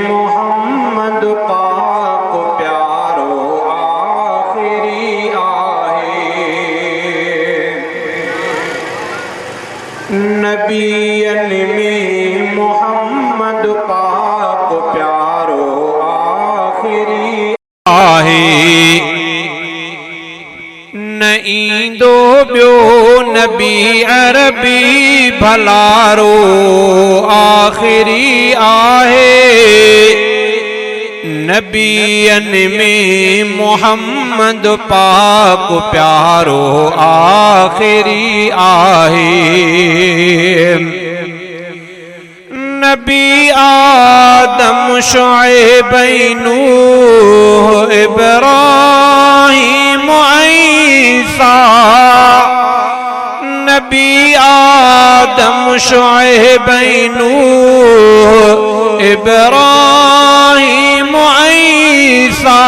मोहम्मद पाक प्यारो आखिरी आहे नबियन में मोहम्मद पाक प्यारो आखिरी आहे न ईंदो ॿियो नबी अरबी भलारो आखिरी आहे नबियन में मोहम्मद पाक प्यारो आखिरी आहे नबी आदम शुएब नूह इब्राहीम ईसा नबी आदम शुएब नूह इब्राहीम ईसा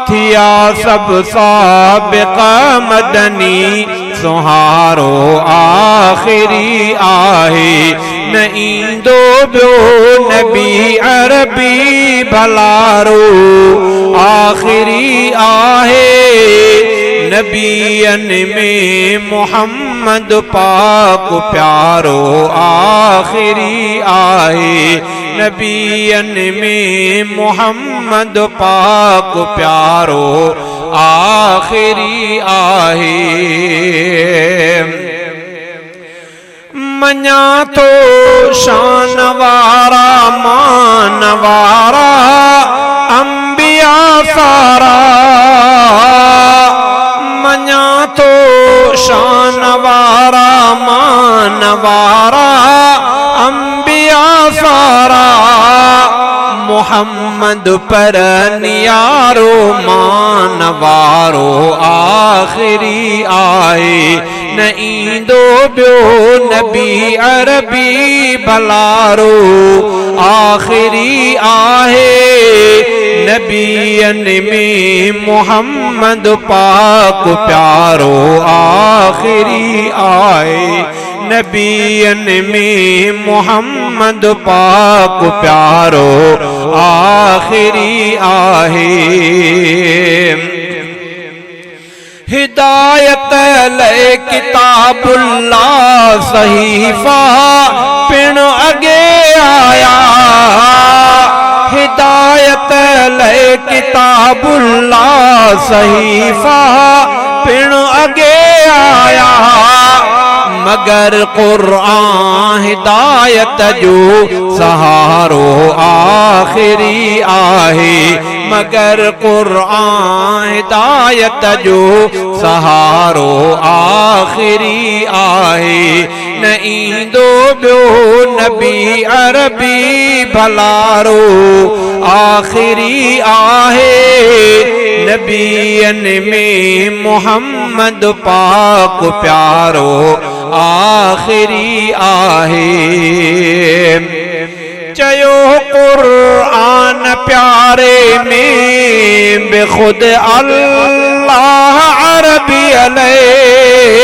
थिया सब साबिक़ा मदनी सुहारो आखिरी आहे न ईंदो ॿियो नबी अरबी भलारो आखिरी आहे नबियन में मोहम्मद पाक प्यारो आखिरी आहे नबियन में मोहम्मद पाक प्यारो आखिरी आहे मञा तो शान वारा मान वारा अंबिया सारा मञा तो शान वारा मान वारा अंबिया सारा मोहम्मद पर नियारो मान वारो आखिरी आहे न ईंदो ॿियो नबी अरबी भलारो आखिरी आहे नबियन में मोहम्मद पाक प्यारो आखिरी आहे नबियन में मोहम्मद पाक प्यारो आखिरी आहे हिदायत ले किताबुल्लाह सहीफा पिण अगे आया हिदायत ले किताबुल्लाह सहीफा पिण अगे आया मगर कुरान हिदायत जो सहारो आखिरी आहे मगर कुरान हिदायत जो सहारो आखिरी आहे न ईंदो ॿियो नबी अरबी भलारो आखिरी आहे नबियन में मोहम्मद पाक प्यारो आखिरी आहे चयो कुरान प्यारे में बेखुद अल्लाह अरबी अलैह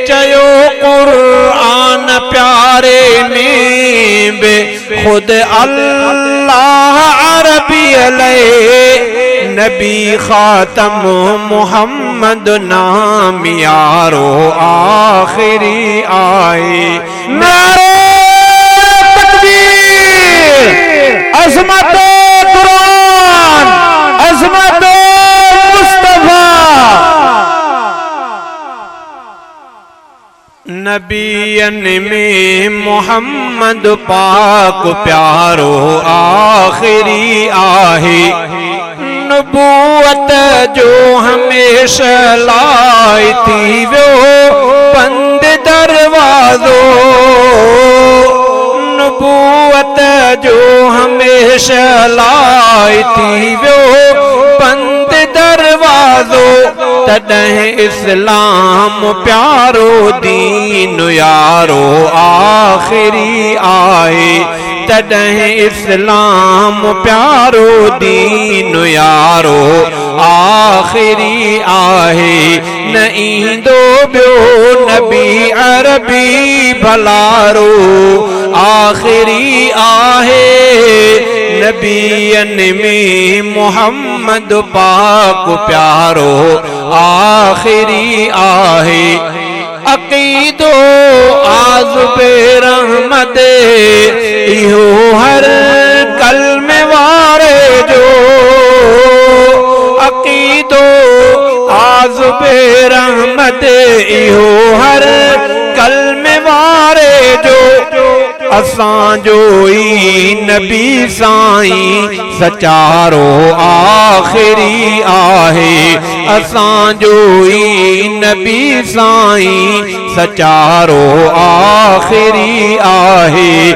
चयो कुरान प्यारे में बेखुद अल्लाह अरबी अलैह नबी खातम मोहम्मद नाम यारो आखिरी आए नारे तकबीर अज़मत कुरान अज़मत मुस्तफा नबियन में मोहम्मद पाक प्यारो आखिरी आहे नबूवत जो हमेशा लाई थी वो बंद दरवाजो नबूवत जो हमेशा लाई थी वो बंद दरवाजो तॾहिं इस्लाम प्यारो दीन यारो आखिरी आहे तॾहिं इस्लाम प्यारो दीन यारो आखिरी आहे न ईंदो ॿियो नबी अरबी भलारो आखिरी आहे नबियन में मोहम्मद पाक प्यारो आखिरी आहे अक़ीदो आज़ुबे रहमत इहो हर कलमे वारे जो अक़ीदो आज़ुबे रहमत इहो हर कलमे वारे जो असांजो ई नबी साईं सचारो आखिरी आहे असांजो ई नबी साईं सचारो आखिरी आहे।